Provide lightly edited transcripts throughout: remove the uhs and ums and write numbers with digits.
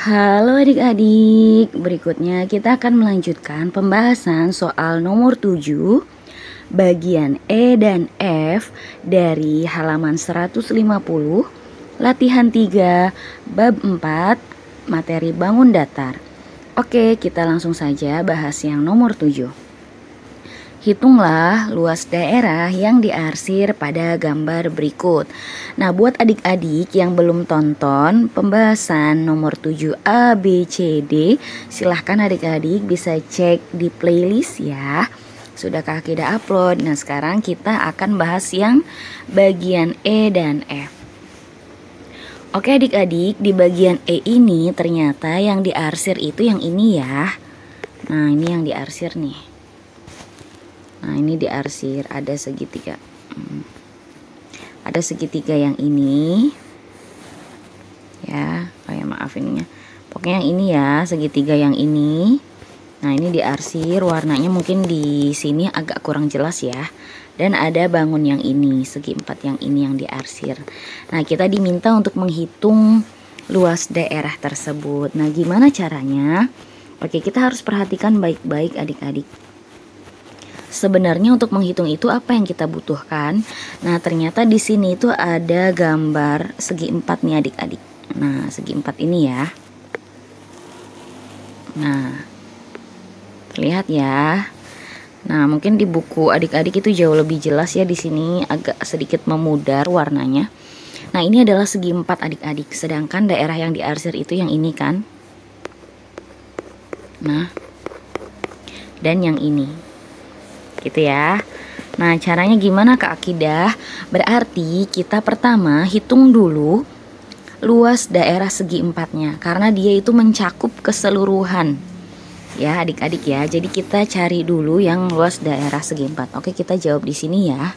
Halo adik-adik, berikutnya kita akan melanjutkan pembahasan soal nomor 7 bagian E dan F dari halaman 150 latihan 3 bab 4 materi bangun datar. Oke, kita langsung saja bahas yang nomor 7. Hitunglah luas daerah yang diarsir pada gambar berikut. Nah, buat adik-adik yang belum tonton pembahasan nomor 7 A, B, C, D, silahkan adik-adik bisa cek di playlist ya. Sudahkah kita upload? Nah, sekarang kita akan bahas yang bagian E dan F. Oke adik-adik, di bagian E ini ternyata yang diarsir itu yang ini ya. Nah, ini yang diarsir nih. Nah, ini diarsir ada segitiga. Ada segitiga yang ini. Ya, maaf ininya. Pokoknya yang ini ya, segitiga yang ini. Nah, ini diarsir, warnanya mungkin di sini agak kurang jelas ya. Dan ada bangun yang ini, segi empat yang ini yang diarsir. Nah, kita diminta untuk menghitung luas daerah tersebut. Nah, gimana caranya? Oke, kita harus perhatikan baik-baik adik-adik. Sebenarnya untuk menghitung itu apa yang kita butuhkan? Nah, ternyata di sini itu ada gambar segi empat nih adik-adik. Nah, segi empat ini ya. Nah, terlihat ya. Nah, mungkin di buku adik-adik itu jauh lebih jelas ya, di sini agak sedikit memudar warnanya. Nah, ini adalah segi empat adik-adik. Sedangkan daerah yang diarsir itu yang ini kan. Nah, dan yang ini. Gitu ya. Nah, caranya gimana Kak Akidah? Berarti kita pertama hitung dulu luas daerah segi empatnya, karena dia itu mencakup keseluruhan ya adik-adik ya. Jadi kita cari dulu yang luas daerah segi empat. Oke, kita jawab di sini ya,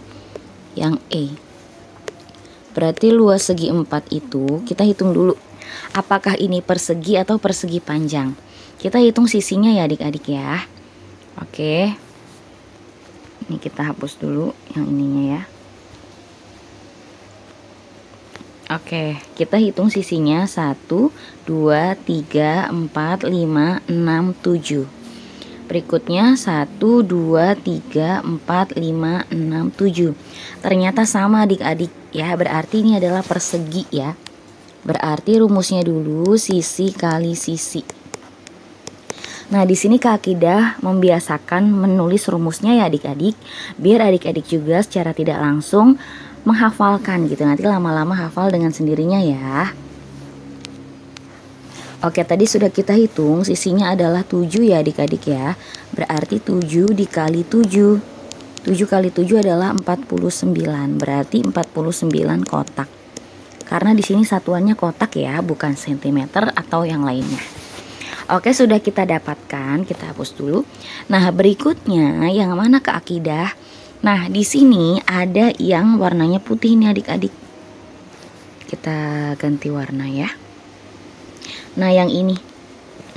yang E. Berarti luas segi empat itu kita hitung dulu, apakah ini persegi atau persegi panjang. Kita hitung sisinya ya adik-adik ya. Oke, ini kita hapus dulu yang ininya ya. Oke, kita hitung sisinya 1, 2, 3, 4, 5, 6, 7. Berikutnya 1, 2, 3, 4, 5, 6, 7. Ternyata sama adik-adik ya, berarti ini adalah persegi ya. Berarti rumusnya dulu sisi kali sisi. Nah, di sini Kak Akidah membiasakan menulis rumusnya ya adik-adik, biar adik-adik juga secara tidak langsung menghafalkan gitu. Nanti lama-lama hafal dengan sendirinya ya. Oke, tadi sudah kita hitung sisinya adalah 7 ya adik-adik ya. Berarti 7 dikali 7. 7 kali 7 adalah 49. Berarti 49 kotak. Karena di sini satuannya kotak ya, bukan sentimeter atau yang lainnya. Oke, sudah kita dapatkan, kita hapus dulu. Nah, berikutnya yang mana Kak Akidah? Nah, di sini ada yang warnanya putih nih adik-adik. Kita ganti warna ya. Nah, yang ini.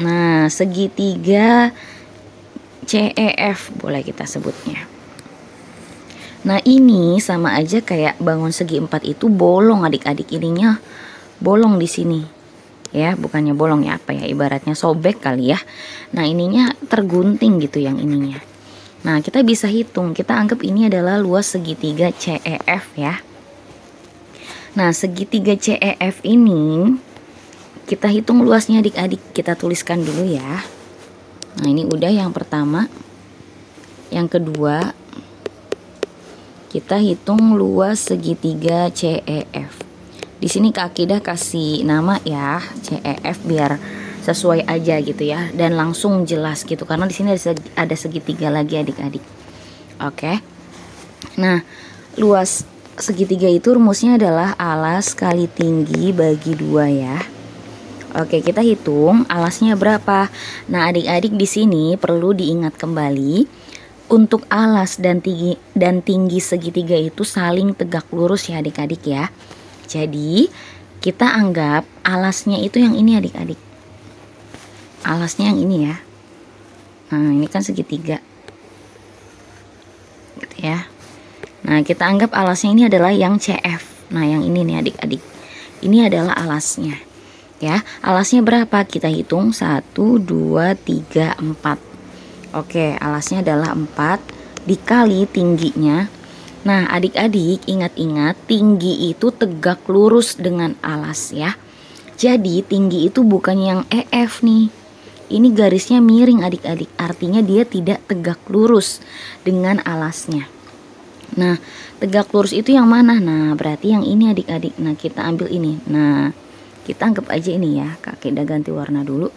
Nah, segitiga CEF boleh kita sebutnya. Nah, ini sama aja kayak bangun segi empat itu bolong adik-adik, ininya bolong di sini. Ya, bukannya bolong ya, apa ya, ibaratnya sobek kali ya. Nah, ininya tergunting gitu yang ininya. Nah, kita bisa hitung, kita anggap ini adalah luas segitiga CEF ya. Nah, segitiga CEF ini kita hitung luasnya adik-adik, kita tuliskan dulu ya. Nah, ini udah yang pertama. Yang kedua, kita hitung luas segitiga CEF. Di sini Kak Akidah kasih nama ya, CEF, biar sesuai aja gitu ya, dan langsung jelas gitu, karena di sini ada segitiga lagi adik-adik. Oke. Nah, luas segitiga itu rumusnya adalah alas kali tinggi bagi 2 ya. Oke, kita hitung alasnya berapa. Nah, adik-adik di sini perlu diingat kembali, untuk alas dan tinggi segitiga itu saling tegak lurus ya adik-adik ya. Jadi kita anggap alasnya itu yang ini adik-adik. Alasnya yang ini ya. Nah, ini kan segitiga gitu ya. Nah, kita anggap alasnya ini adalah yang CF. Nah, yang ini nih adik-adik, ini adalah alasnya Ya, alasnya berapa? Kita hitung 1, 2, 3, 4. Oke, alasnya adalah 4 dikali tingginya. Nah, adik-adik ingat-ingat tinggi itu tegak lurus dengan alas ya. Jadi tinggi itu bukan yang EF nih. Ini garisnya miring adik-adik. Artinya dia tidak tegak lurus dengan alasnya. Nah, tegak lurus itu yang mana? Nah, berarti yang ini adik-adik. Nah, kita ambil ini. Nah, kita anggap aja ini ya. Kak Ida ganti warna dulu.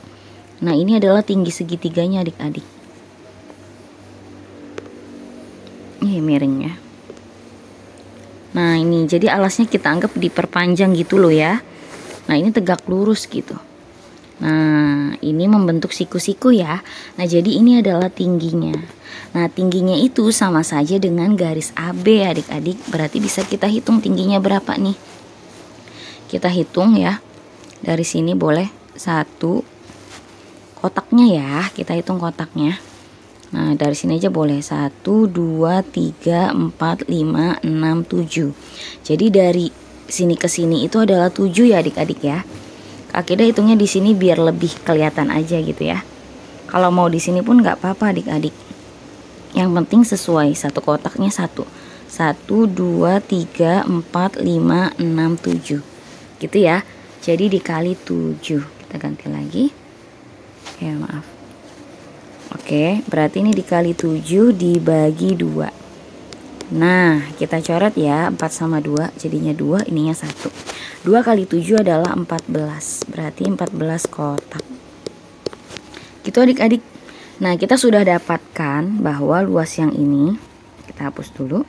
Nah, ini adalah tinggi segitiganya adik-adik. Ini miring ya. Nah, ini jadi alasnya kita anggap diperpanjang gitu loh ya. Nah, ini tegak lurus gitu. Nah, ini membentuk siku-siku ya. Nah, jadi ini adalah tingginya. Nah, tingginya itu sama saja dengan garis AB adik-adik. Berarti bisa kita hitung tingginya berapa nih. Kita hitung ya. Dari sini boleh 1 kotaknya ya. Kita hitung kotaknya. Nah, dari sini aja boleh 1, 2, 3, 4, 5, 6, 7. Jadi dari sini ke sini itu adalah 7 ya adik-adik ya. Kak Ida hitungnya di sini biar lebih kelihatan aja gitu ya. Kalau mau di sini pun nggak apa-apa adik-adik. Yang penting sesuai satu kotaknya 1. 1, 2, 3, 4, 5, 6, 7. Gitu ya. Jadi dikali 7. Kita ganti lagi. Ya, maaf. Oke, berarti ini dikali 7 dibagi 2. Nah, kita coret ya, 4 sama 2 jadinya 2, ininya 1. 2 kali 7 adalah 14, berarti 14 kotak. Gitu adik-adik. Nah, kita sudah dapatkan bahwa luas yang ini, kita hapus dulu.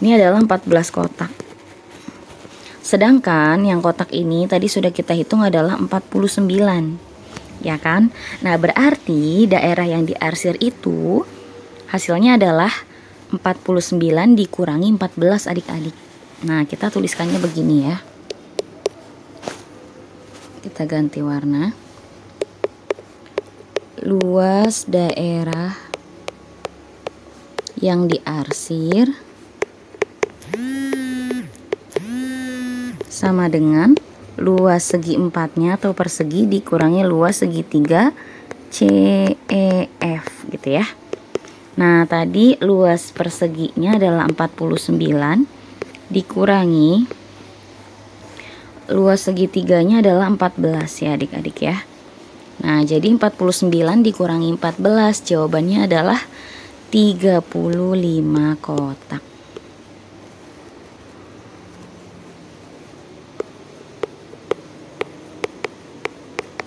Ini adalah 14 kotak. Sedangkan yang kotak ini tadi sudah kita hitung adalah 49. Ya kan? Nah, berarti daerah yang diarsir itu hasilnya adalah 49 dikurangi 14 adik-adik. Nah, kita tuliskannya begini ya. Kita ganti warna. Luas daerah yang diarsir sama dengan luas segi empatnya atau persegi dikurangi luas segitiga CEF gitu ya. Nah, tadi luas perseginya adalah 49 dikurangi luas segitiganya adalah 14 ya adik-adik ya. Nah, jadi 49 dikurangi 14 jawabannya adalah 35 kotak.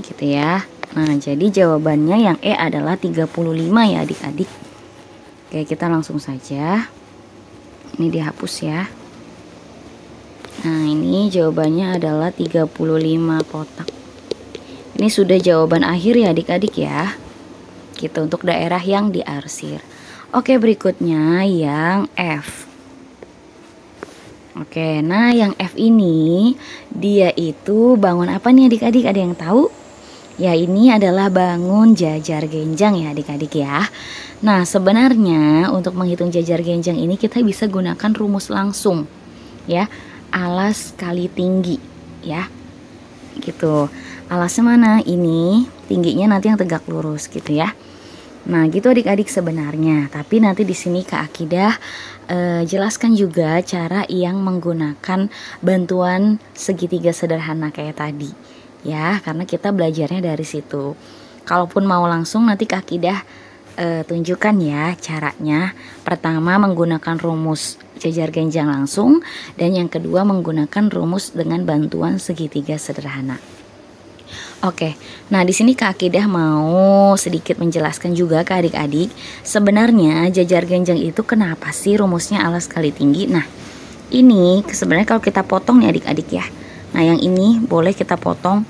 Gitu ya. Nah, jadi jawabannya yang E adalah 35 ya adik-adik. Oke, kita langsung saja. Ini dihapus ya. Nah, ini jawabannya adalah 35 kotak. Ini sudah jawaban akhir ya adik-adik ya. Gitu untuk daerah yang diarsir. Oke, berikutnya yang F. Oke, nah yang F ini dia itu bangun apa nih adik-adik? Ada yang tahu? Ya, ini adalah bangun jajar genjang ya adik-adik ya. Nah, sebenarnya untuk menghitung jajar genjang ini kita bisa gunakan rumus langsung ya. Alas kali tinggi ya. Gitu. Alasnya mana? Ini tingginya nanti yang tegak lurus gitu ya. Nah, gitu adik-adik sebenarnya. Tapi nanti di sini Kak Akidah jelaskan juga cara yang menggunakan bantuan segitiga sederhana kayak tadi. Ya, karena kita belajarnya dari situ. Kalaupun mau langsung nanti Kak Akidah tunjukkan ya caranya. Pertama menggunakan rumus jajar genjang langsung, dan yang kedua menggunakan rumus dengan bantuan segitiga sederhana. Oke, nah di sini Kak Akidah mau sedikit menjelaskan juga ke adik-adik. Sebenarnya jajar genjang itu kenapa sih rumusnya alas kali tinggi? Nah, ini sebenarnya kalau kita potong nih adik-adik ya. Nah, yang ini boleh kita potong.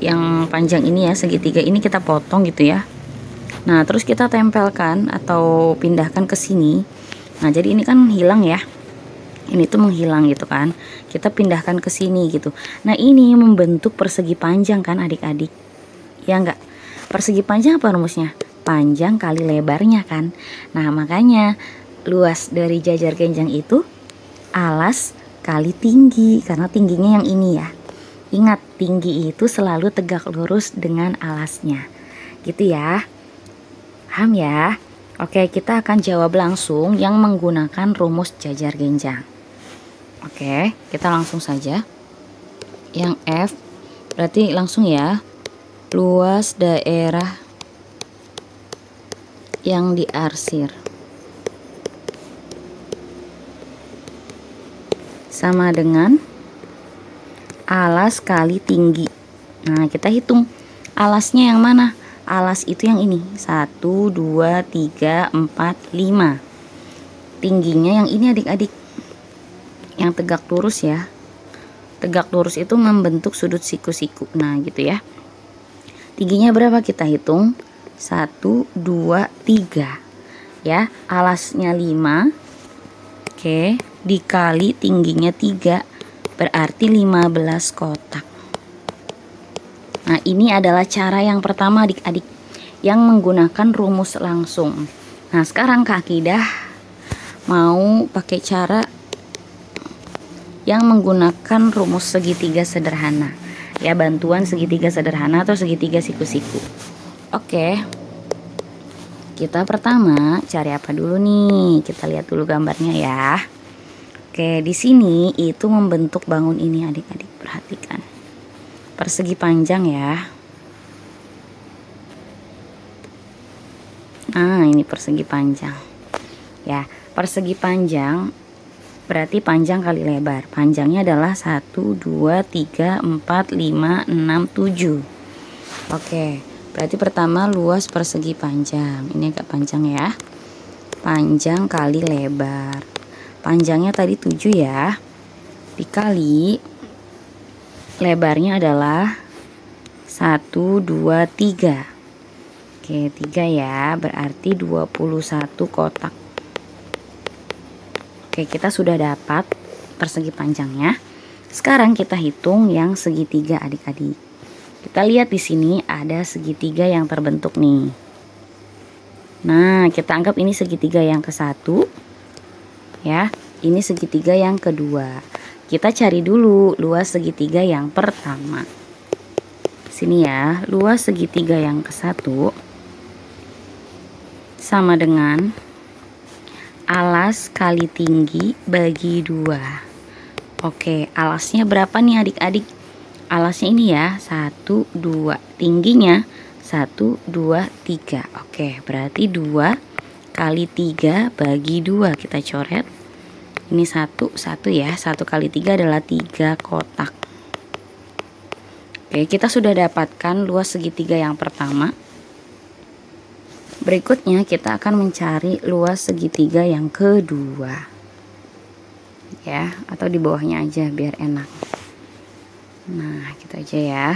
Yang panjang ini ya, segitiga ini kita potong gitu ya. Nah, terus kita tempelkan atau pindahkan ke sini. Nah, jadi ini kan hilang ya. Ini tuh menghilang gitu kan. Kita pindahkan ke sini gitu. Nah, ini membentuk persegi panjang kan adik-adik. Ya enggak? Persegi panjang apa rumusnya? Panjang kali lebarnya kan. Nah, makanya luas dari jajar genjang itu alas kali tinggi, karena tingginya yang ini ya. Ingat, tinggi itu selalu tegak lurus dengan alasnya. Gitu ya. Paham ya? Oke, kita akan jawab langsung yang menggunakan rumus jajar genjang. Oke, kita langsung saja. Yang F berarti langsung ya. Luas daerah yang diarsir sama dengan alas kali tinggi. Nah, kita hitung alasnya yang mana? Alas itu yang ini. 1, 2, 3, 4, 5. Tingginya yang ini adik-adik. Yang tegak lurus ya. Tegak lurus itu membentuk sudut siku-siku. Nah, gitu ya. Tingginya berapa kita hitung? 1, 2, 3. Ya, alasnya 5. Oke, dikali tingginya 3 berarti 15 kotak. Nah, ini adalah cara yang pertama adik-adik yang menggunakan rumus langsung. Nah, sekarang Kak Akidah mau pakai cara yang menggunakan rumus segitiga sederhana. Ya, bantuan segitiga sederhana atau segitiga siku-siku. Oke. Kita pertama cari apa dulu nih? Kita lihat dulu gambarnya ya. Oke, di sini itu membentuk bangun ini adik-adik, perhatikan. Persegi panjang ya. Nah, ini persegi panjang. Ya, persegi panjang berarti panjang kali lebar. Panjangnya adalah 1, 2, 3, 4, 5, 6, 7. Oke, berarti pertama luas persegi panjang. Ini agak panjang ya. Panjang kali lebar. Panjangnya tadi 7 ya. Dikali lebarnya adalah 1, 2, 3. Oke, 3 ya. Berarti 21 kotak. Oke, kita sudah dapat persegi panjangnya. Sekarang kita hitung yang segitiga adik-adik. Kita lihat di sini ada segitiga yang terbentuk nih. Nah, kita anggap ini segitiga yang ke-1. Ya, ini segitiga yang kedua. Kita cari dulu luas segitiga yang pertama. Sini ya, luas segitiga yang ke-1 sama dengan alas kali tinggi bagi 2. Oke, alasnya berapa nih adik-adik? Alasnya ini ya, 1, 2. Tingginya 1, 2, 3. Oke, berarti 2 kali 3 bagi 2. Kita coret. Ini 1 ya. 1 kali 3 adalah 3 kotak. Oke, kita sudah dapatkan luas segitiga yang pertama. Berikutnya kita akan mencari luas segitiga yang kedua. Ya, atau di bawahnya aja biar enak. Nah, gitu aja ya.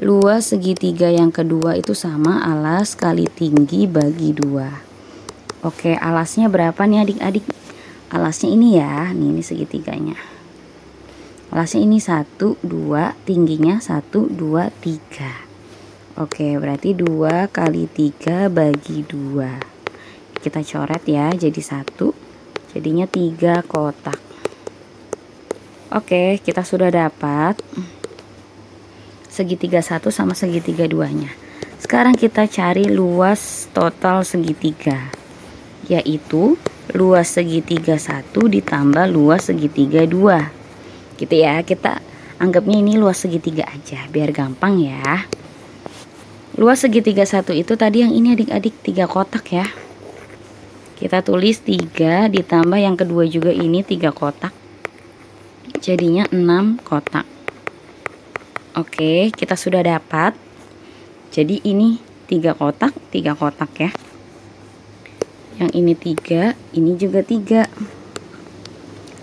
Luas segitiga yang kedua itu sama alas kali tinggi bagi 2. Oke, alasnya berapa nih adik-adik? Alasnya ini ya. Nih, ini segitiganya. Alasnya ini 1, 2, tingginya 1, 2, 3. Oke, berarti 2 kali 3 bagi 2. Kita coret ya, jadi 1. Jadinya 3 kotak. Oke, kita sudah dapat segitiga 1 sama segitiga 2-nya. Sekarang kita cari luas total segitiga. Yaitu luas segitiga 1 ditambah luas segitiga 2. Gitu ya, kita anggapnya ini luas segitiga aja, biar gampang ya. Luas segitiga 1 itu tadi yang ini adik-adik 3 kotak ya. Kita tulis 3 ditambah yang kedua juga ini 3 kotak. Jadinya 6 kotak. Oke, kita sudah dapat. Jadi ini 3 kotak, 3 kotak ya. Yang ini 3, ini juga 3.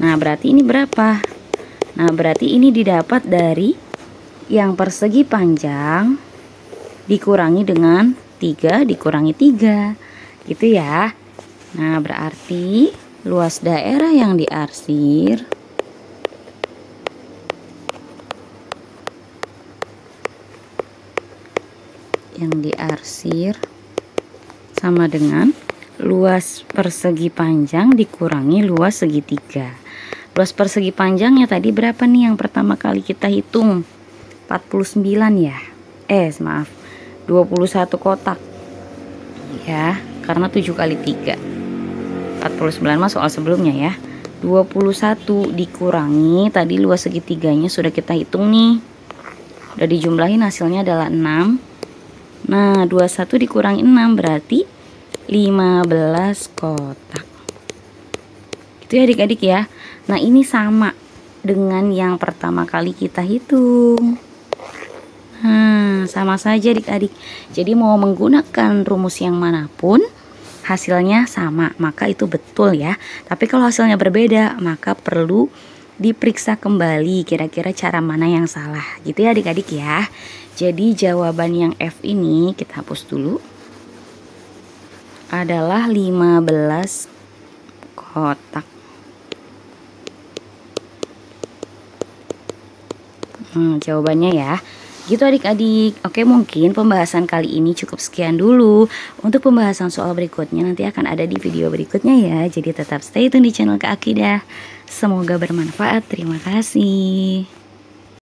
Nah, berarti ini berapa? Nah, berarti ini didapat dari yang persegi panjang dikurangi dengan 3 dikurangi 3 gitu ya. Nah, berarti luas daerah yang diarsir sama dengan luas persegi panjang dikurangi luas segitiga. Luas persegi panjangnya tadi berapa nih yang pertama kali kita hitung? 49 ya. Maaf. 21 kotak. Ya, karena 7 kali 3. 49 mah soal sebelumnya ya. 21 dikurangi tadi luas segitiganya sudah kita hitung nih. Udah dijumlahin hasilnya adalah 6. Nah, 21 dikurangi 6 berarti 15 kotak. Gitu ya adik-adik ya. Nah, ini sama dengan yang pertama kali kita hitung. Nah, sama saja adik-adik. Jadi mau menggunakan rumus yang manapun hasilnya sama, maka itu betul ya. Tapi kalau hasilnya berbeda, maka perlu diperiksa kembali kira-kira cara mana yang salah. Gitu ya adik-adik ya. Jadi jawaban yang F ini kita hapus dulu. Adalah 15 kotak. Jawabannya ya. Gitu adik-adik. Oke, mungkin pembahasan kali ini cukup sekian dulu. Untuk pembahasan soal berikutnya nanti akan ada di video berikutnya ya. Jadi tetap stay tune di channel Kak Akidah. Semoga bermanfaat. Terima kasih.